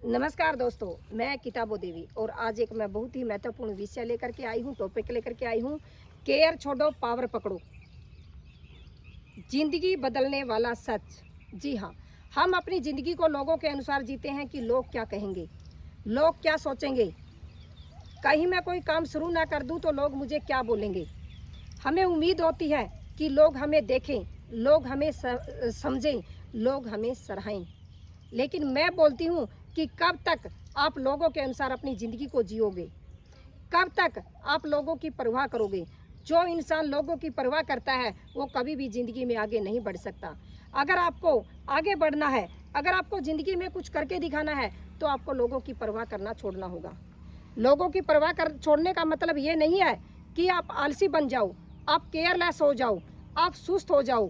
नमस्कार दोस्तों, मैं किताबो देवी और आज एक मैं बहुत ही महत्वपूर्ण विषय लेकर के आई हूँ, टॉपिक लेकर के आई हूँ। केयर छोड़ो, पावर पकड़ो, जिंदगी बदलने वाला सच। जी हाँ, हम अपनी ज़िंदगी को लोगों के अनुसार जीते हैं कि लोग क्या कहेंगे, लोग क्या सोचेंगे। कहीं मैं कोई काम शुरू ना कर दूँ तो लोग मुझे क्या बोलेंगे। हमें उम्मीद होती है कि लोग हमें देखें, लोग हमें समझें, लोग हमें सराहें। लेकिन मैं बोलती हूँ कि कब तक आप लोगों के अनुसार अपनी ज़िंदगी को जियोगे, कब तक आप लोगों की परवाह करोगे। जो इंसान लोगों की परवाह करता है वो कभी भी ज़िंदगी में आगे नहीं बढ़ सकता। अगर आपको आगे बढ़ना है, अगर आपको ज़िंदगी में कुछ करके दिखाना है तो आपको लोगों की परवाह करना छोड़ना होगा। लोगों की परवाह कर छोड़ने का मतलब ये नहीं है कि आप आलसी बन जाओ, आप केयरलेस हो जाओ, आप सुस्त हो जाओ।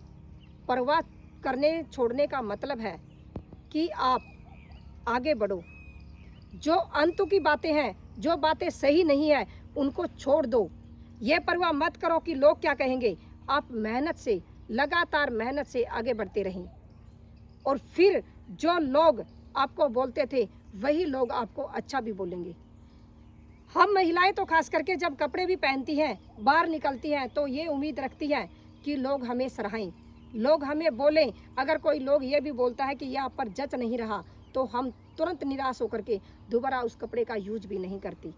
परवाह करने छोड़ने का मतलब है कि आप आगे बढ़ो। जो अंतु की बातें हैं, जो बातें सही नहीं है, उनको छोड़ दो। ये परवाह मत करो कि लोग क्या कहेंगे। आप मेहनत से, लगातार मेहनत से आगे बढ़ते रहें और फिर जो लोग आपको बोलते थे वही लोग आपको अच्छा भी बोलेंगे। हम महिलाएं तो खास करके जब कपड़े भी पहनती हैं, बाहर निकलती हैं तो ये उम्मीद रखती हैं कि लोग हमें सराहें, लोग हमें बोलें। अगर कोई लोग ये भी बोलता है कि यह आप पर जच नहीं रहा तो हम तुरंत निराश होकर के दोबारा उस कपड़े का यूज भी नहीं करती।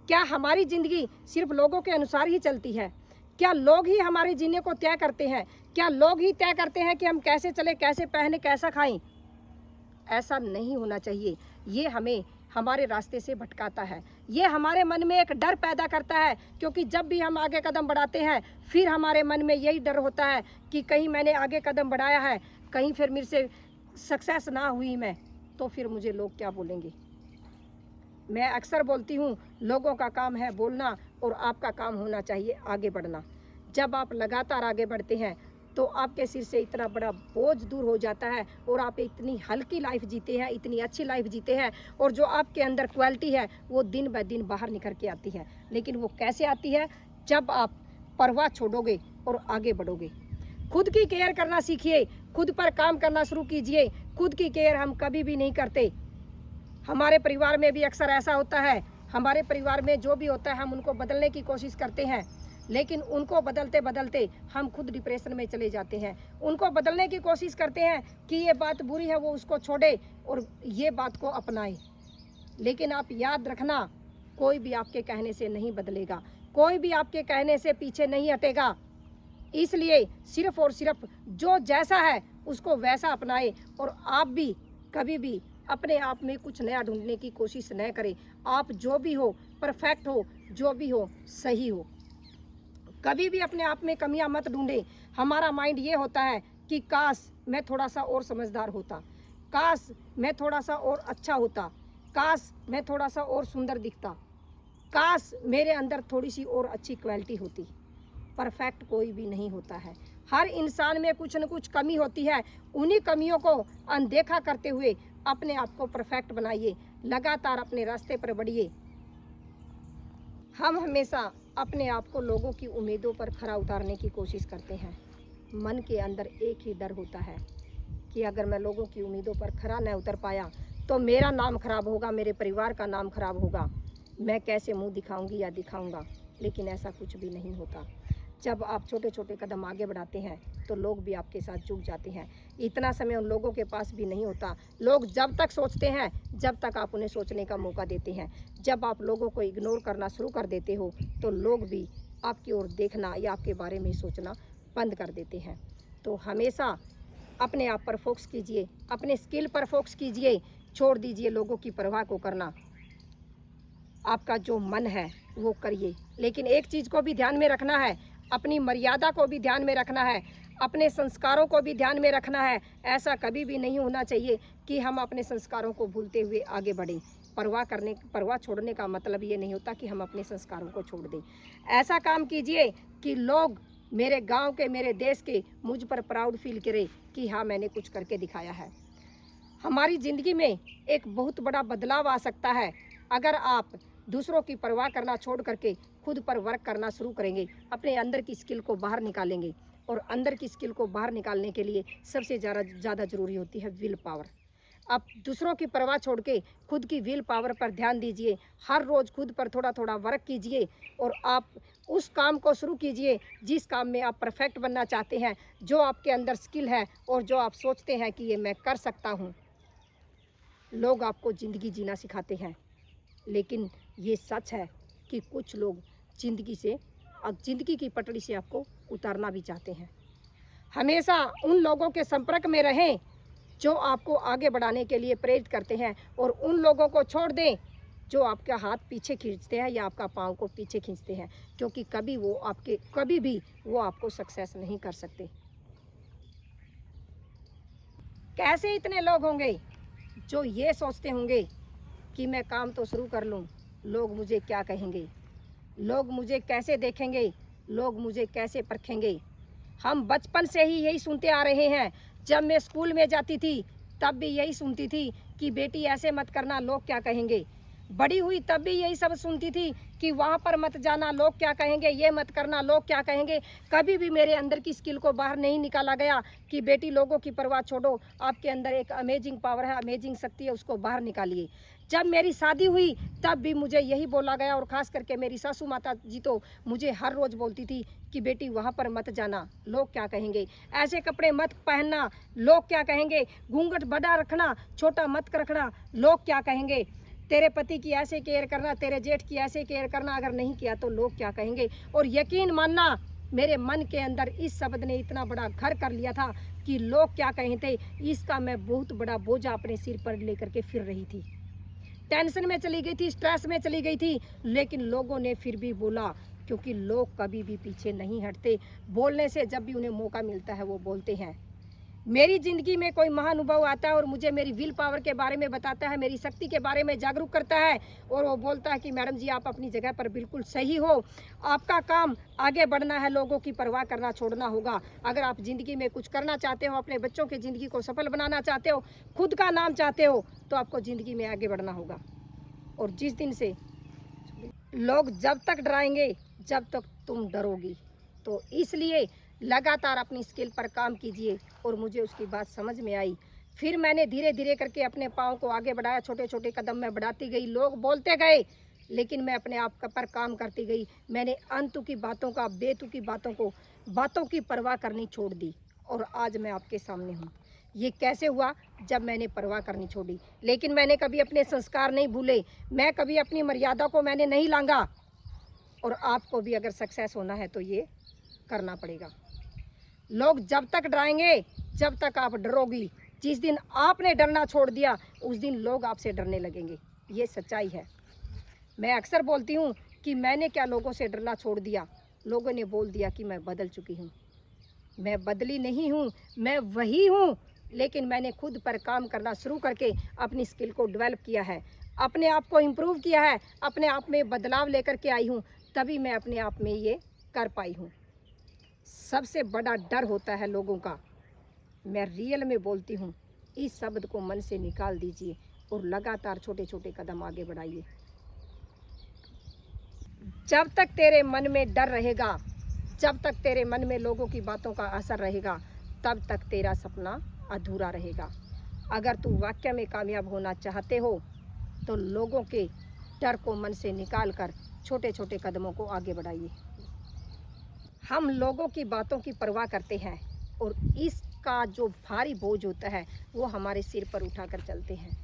क्या हमारी ज़िंदगी सिर्फ लोगों के अनुसार ही चलती है? क्या लोग ही हमारे जीने को तय करते हैं? क्या लोग ही तय करते हैं कि हम कैसे चले, कैसे पहने, कैसा खाएं? ऐसा नहीं होना चाहिए। ये हमें हमारे रास्ते से भटकाता है, ये हमारे मन में एक डर पैदा करता है, क्योंकि जब भी हम आगे कदम बढ़ाते हैं फिर हमारे मन में यही डर होता है कि कहीं मैंने आगे कदम बढ़ाया है, कहीं फिर मेरे से सक्सेस ना हुई मैं तो फिर मुझे लोग क्या बोलेंगे। मैं अक्सर बोलती हूँ, लोगों का काम है बोलना और आपका काम होना चाहिए आगे बढ़ना। जब आप लगातार आगे बढ़ते हैं तो आपके सिर से इतना बड़ा बोझ दूर हो जाता है और आप इतनी हल्की लाइफ जीते हैं, इतनी अच्छी लाइफ जीते हैं और जो आपके अंदर क्वालिटी है वो दिन ब दिन बाहर निकल के आती है। लेकिन वो कैसे आती है? जब आप परवाह छोड़ोगे और आगे बढ़ोगे। खुद की केयर करना सीखिए, खुद पर काम करना शुरू कीजिए। खुद की केयर हम कभी भी नहीं करते। हमारे परिवार में भी अक्सर ऐसा होता है, हमारे परिवार में जो भी होता है हम उनको बदलने की कोशिश करते हैं, लेकिन उनको बदलते बदलते हम खुद डिप्रेशन में चले जाते हैं। उनको बदलने की कोशिश करते हैं कि ये बात बुरी है वो उसको छोड़े और ये बात को अपनाए। लेकिन आप याद रखना, कोई भी आपके कहने से नहीं बदलेगा, कोई भी आपके कहने से पीछे नहीं हटेगा। इसलिए सिर्फ और सिर्फ जो जैसा है उसको वैसा अपनाए और आप भी कभी भी अपने आप में कुछ नया ढूंढने की कोशिश न करें। आप जो भी हो, परफेक्ट हो, जो भी हो सही हो। कभी भी अपने आप में कमियां मत ढूंढें। हमारा माइंड ये होता है कि काश मैं थोड़ा सा और समझदार होता, काश मैं थोड़ा सा और अच्छा होता, काश मैं थोड़ा सा और सुंदर दिखता, काश मेरे अंदर थोड़ी सी और अच्छी क्वालिटी होती। परफेक्ट कोई भी नहीं होता है, हर इंसान में कुछ न कुछ कमी होती है। उन्हीं कमियों को अनदेखा करते हुए अपने आप को परफेक्ट बनाइए, लगातार अपने रास्ते पर बढ़िए। हम हमेशा अपने आप को लोगों की उम्मीदों पर खरा उतारने की कोशिश करते हैं। मन के अंदर एक ही डर होता है कि अगर मैं लोगों की उम्मीदों पर खरा न उतर पाया तो मेरा नाम खराब होगा, मेरे परिवार का नाम खराब होगा, मैं कैसे मुंह दिखाऊंगी या दिखाऊंगा। लेकिन ऐसा कुछ भी नहीं होता। जब आप छोटे छोटे कदम आगे बढ़ाते हैं तो लोग भी आपके साथ जुड़ जाते हैं। इतना समय उन लोगों के पास भी नहीं होता। लोग जब तक सोचते हैं जब तक आप उन्हें सोचने का मौका देते हैं। जब आप लोगों को इग्नोर करना शुरू कर देते हो तो लोग भी आपकी ओर देखना या आपके बारे में सोचना बंद कर देते हैं। तो हमेशा अपने आप पर फोकस कीजिए, अपने स्किल पर फोकस कीजिए, छोड़ दीजिए लोगों की परवाह को करना। आपका जो मन है वो करिए, लेकिन एक चीज़ को भी ध्यान में रखना है, अपनी मर्यादा को भी ध्यान में रखना है, अपने संस्कारों को भी ध्यान में रखना है। ऐसा कभी भी नहीं होना चाहिए कि हम अपने संस्कारों को भूलते हुए आगे बढ़ें। परवाह छोड़ने का मतलब ये नहीं होता कि हम अपने संस्कारों को छोड़ दें। ऐसा काम कीजिए कि लोग मेरे गांव के, मेरे देश के मुझ पर प्राउड फील करें कि हाँ मैंने कुछ करके दिखाया है। हमारी ज़िंदगी में एक बहुत बड़ा बदलाव आ सकता है अगर आप दूसरों की परवाह करना छोड़ करके खुद पर वर्क करना शुरू करेंगे, अपने अंदर की स्किल को बाहर निकालेंगे। और अंदर की स्किल को बाहर निकालने के लिए सबसे ज़्यादा ज़रूरी होती है विल पावर। आप दूसरों की परवाह छोड़ के खुद की विल पावर पर ध्यान दीजिए। हर रोज़ खुद पर थोड़ा थोड़ा वर्क कीजिए और आप उस काम को शुरू कीजिए जिस काम में आप परफेक्ट बनना चाहते हैं, जो आपके अंदर स्किल है और जो आप सोचते हैं कि ये मैं कर सकता हूँ। लोग आपको ज़िंदगी जीना सिखाते हैं, लेकिन ये सच है कि कुछ लोग ज़िंदगी की पटड़ी से आपको उतारना भी चाहते हैं। हमेशा उन लोगों के संपर्क में रहें जो आपको आगे बढ़ाने के लिए प्रेरित करते हैं, और उन लोगों को छोड़ दें जो आपका हाथ पीछे खींचते हैं या आपका पाँव को पीछे खींचते हैं, क्योंकि कभी भी वो आपको सक्सेस नहीं कर सकते। कैसे इतने लोग होंगे जो ये सोचते होंगे कि मैं काम तो शुरू कर लूँ, लोग मुझे क्या कहेंगे, लोग मुझे कैसे देखेंगे, लोग मुझे कैसे परखेंगे। हम बचपन से ही यही सुनते आ रहे हैं। जब मैं स्कूल में जाती थी तब भी यही सुनती थी कि बेटी ऐसे मत करना, लोग क्या कहेंगे। बड़ी हुई तब भी यही सब सुनती थी कि वहाँ पर मत जाना, लोग क्या कहेंगे, ये मत करना, लोग क्या कहेंगे। कभी भी मेरे अंदर की स्किल को बाहर नहीं निकाला गया कि बेटी लोगों की परवाह छोड़ो, आपके अंदर एक अमेजिंग पावर है, अमेजिंग शक्ति है, उसको बाहर निकालिए। जब मेरी शादी हुई तब भी मुझे यही बोला गया, और ख़ास करके मेरी सासू माता जी तो मुझे हर रोज़ बोलती थी कि बेटी वहाँ पर मत जाना, लोग क्या कहेंगे, ऐसे कपड़े मत पहनना, लोग क्या कहेंगे, घूंघट बड़ा रखना, छोटा मत रखना, लोग क्या कहेंगे, तेरे पति की ऐसे केयर करना, तेरे जेठ की ऐसे केयर करना, अगर नहीं किया तो लोग क्या कहेंगे। और यकीन मानना, मेरे मन के अंदर इस शब्द ने इतना बड़ा घर कर लिया था कि लोग क्या कहते, इसका मैं बहुत बड़ा बोझा अपने सिर पर लेकर के फिर रही थी। टेंशन में चली गई थी, स्ट्रेस में चली गई थी, लेकिन लोगों ने फिर भी बोला, क्योंकि लोग कभी भी पीछे नहीं हटते। बोलने से जब भी उन्हें मौका मिलता है वो बोलते हैं। मेरी ज़िंदगी में कोई महानुभाव आता है और मुझे मेरी विल पावर के बारे में बताता है, मेरी शक्ति के बारे में जागरूक करता है, और वो बोलता है कि मैडम जी आप अपनी जगह पर बिल्कुल सही हो, आपका काम आगे बढ़ना है, लोगों की परवाह करना छोड़ना होगा। अगर आप ज़िंदगी में कुछ करना चाहते हो, अपने बच्चों की ज़िंदगी को सफल बनाना चाहते हो, खुद का नाम चाहते हो, तो आपको ज़िंदगी में आगे बढ़ना होगा। और जिस दिन से लोग जब तक डराएंगे जब तक तुम डरोगी, तो इसलिए लगातार अपनी स्किल पर काम कीजिए। और मुझे उसकी बात समझ में आई, फिर मैंने धीरे धीरे करके अपने पाँव को आगे बढ़ाया, छोटे छोटे कदम मैं बढ़ाती गई, लोग बोलते गए, लेकिन मैं अपने आप पर काम करती गई। मैंने अंतु की बातों का, बेतु की बातों की परवाह करनी छोड़ दी, और आज मैं आपके सामने हूँ। ये कैसे हुआ? जब मैंने परवाह करनी छोड़ी। लेकिन मैंने कभी अपने संस्कार नहीं भूले, मैं कभी अपनी मर्यादा को मैंने नहीं लांगा। और आपको भी अगर सक्सेस होना है तो ये करना पड़ेगा। लोग जब तक डराएंगे जब तक आप डरोगी। जिस दिन आपने डरना छोड़ दिया उस दिन लोग आपसे डरने लगेंगे, ये सच्चाई है। मैं अक्सर बोलती हूँ कि मैंने क्या लोगों से डरना छोड़ दिया, लोगों ने बोल दिया कि मैं बदल चुकी हूँ। मैं बदली नहीं हूँ, मैं वही हूँ, लेकिन मैंने खुद पर काम करना शुरू करके अपनी स्किल को डेवलप किया है, अपने आप को इम्प्रूव किया है, अपने आप में बदलाव लेकर के आई हूँ, तभी मैं अपने आप में ये कर पाई हूँ। सबसे बड़ा डर होता है लोगों का, मैं रियल में बोलती हूँ। इस शब्द को मन से निकाल दीजिए और लगातार छोटे छोटे कदम आगे बढ़ाइए। जब तक तेरे मन में डर रहेगा, जब तक तेरे मन में लोगों की बातों का असर रहेगा, तब तक तेरा सपना अधूरा रहेगा। अगर तू वाकई में कामयाब होना चाहते हो तो लोगों के डर को मन से निकाल कर छोटे छोटे कदमों को आगे बढ़ाइए। हम लोगों की बातों की परवाह करते हैं और इसका जो भारी बोझ होता है वो हमारे सिर पर उठाकर चलते हैं।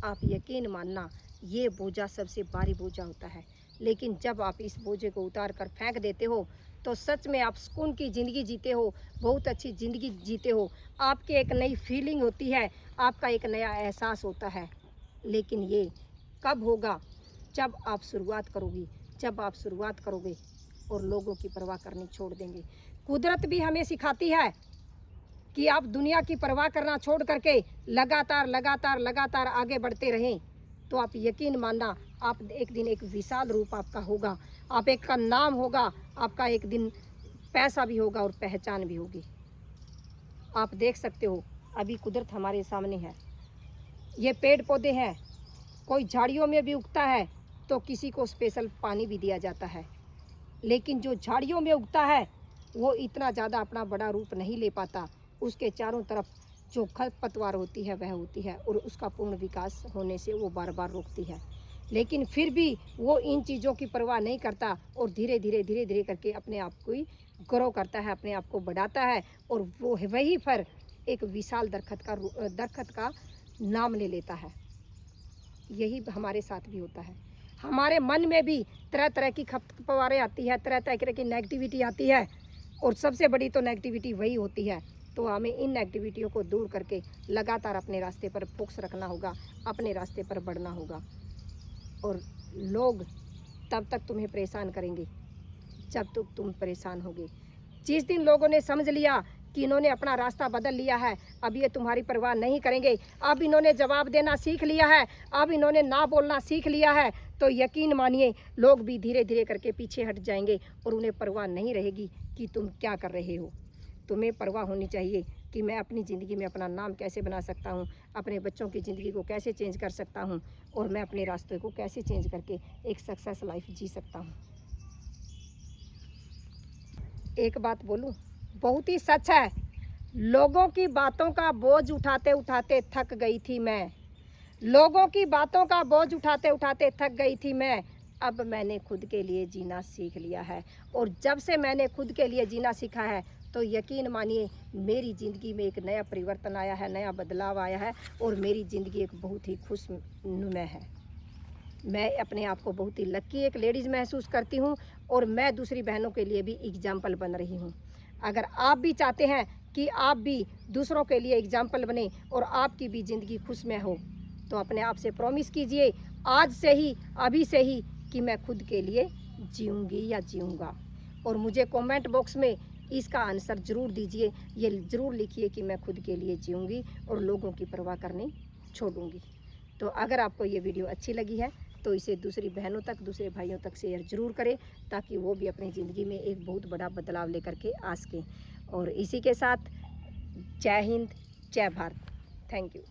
आप यकीन मानना, ये बोझा सबसे भारी बोझा होता है, लेकिन जब आप इस बोझे को उतार कर फेंक देते हो तो सच में आप सुकून की ज़िंदगी जीते हो, बहुत अच्छी ज़िंदगी जीते हो। आपकी एक नई फीलिंग होती है, आपका एक नया एहसास होता है। लेकिन ये कब होगा? जब आप शुरुआत करोगी, जब आप शुरुआत करोगे और लोगों की परवाह करनी छोड़ देंगे। कुदरत भी हमें सिखाती है कि आप दुनिया की परवाह करना छोड़ करके लगातार लगातार लगातार आगे बढ़ते रहें, तो आप यकीन मानना, आप एक दिन एक विशाल रूप आपका होगा, आप एक का नाम होगा, आपका एक दिन पैसा भी होगा और पहचान भी होगी। आप देख सकते हो अभी कुदरत हमारे सामने है, ये पेड़ पौधे हैं, कोई झाड़ियों में भी उगता है तो किसी को स्पेशल पानी भी दिया जाता है, लेकिन जो झाड़ियों में उगता है वो इतना ज़्यादा अपना बड़ा रूप नहीं ले पाता। उसके चारों तरफ जो खरपतवार होती है वह होती है, और उसका पूर्ण विकास होने से वो बार बार रोकती है। लेकिन फिर भी वो इन चीज़ों की परवाह नहीं करता और धीरे धीरे करके अपने आप को ही ग्रो करता है, अपने आप को बढ़ाता है, और वो वही फर एक विशाल दरख्त का नाम ले लेता है। यही हमारे साथ भी होता है। हमारे मन में भी तरह तरह की खपतवारें आती है, तरह तरह की नेगेटिविटी आती है, और सबसे बड़ी तो नेगेटिविटी वही होती है। तो हमें इन नेगेटिविटियों को दूर करके लगातार अपने रास्ते पर फोकस रखना होगा, अपने रास्ते पर बढ़ना होगा। और लोग तब तक तुम्हें परेशान करेंगे जब तक तुम परेशान होगे। जिस दिन लोगों ने समझ लिया कि इन्होंने अपना रास्ता बदल लिया है, अब ये तुम्हारी परवाह नहीं करेंगे, अब इन्होंने जवाब देना सीख लिया है, अब इन्होंने ना बोलना सीख लिया है, तो यकीन मानिए लोग भी धीरे धीरे करके पीछे हट जाएंगे और उन्हें परवाह नहीं रहेगी कि तुम क्या कर रहे हो। तुम्हें परवाह होनी चाहिए कि मैं अपनी ज़िंदगी में अपना नाम कैसे बना सकता हूँ, अपने बच्चों की ज़िंदगी को कैसे चेंज कर सकता हूँ, और मैं अपने रास्ते को कैसे चेंज करके एक सक्सेस लाइफ जी सकता हूँ। एक बात बोलूं, बहुत ही सच है। लोगों की बातों का बोझ उठाते उठाते थक गई थी मैं। लोगों की बातों का बोझ उठाते उठाते थक गई थी मैं। अब मैंने खुद के लिए जीना सीख लिया है, और जब से मैंने खुद के लिए जीना सीखा है तो यकीन मानिए मेरी ज़िंदगी में एक नया परिवर्तन आया है, नया बदलाव आया है, और मेरी ज़िंदगी एक बहुत ही खुशनुमा है। मैं अपने आप को बहुत ही लकी एक लेडीज़ महसूस करती हूँ, और मैं दूसरी बहनों के लिए भी एग्जाम्पल बन रही हूँ। अगर आप भी चाहते हैं कि आप भी दूसरों के लिए एग्जाम्पल बने और आपकी भी ज़िंदगी खुशमय हो, तो अपने आप से प्रॉमिस कीजिए आज से ही, अभी से ही, कि मैं खुद के लिए जीऊँगी या जीऊँगा। और मुझे कमेंट बॉक्स में इसका आंसर ज़रूर दीजिए, ये ज़रूर लिखिए कि मैं खुद के लिए जीऊँगी और लोगों की परवाह करनी छोड़ूंगी। तो अगर आपको ये वीडियो अच्छी लगी है तो इसे दूसरी बहनों तक, दूसरे भाइयों तक शेयर ज़रूर करें, ताकि वो भी अपनी ज़िंदगी में एक बहुत बड़ा बदलाव लेकर के आ सकें। और इसी के साथ जय हिंद, जय भारत। Thank you.